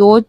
2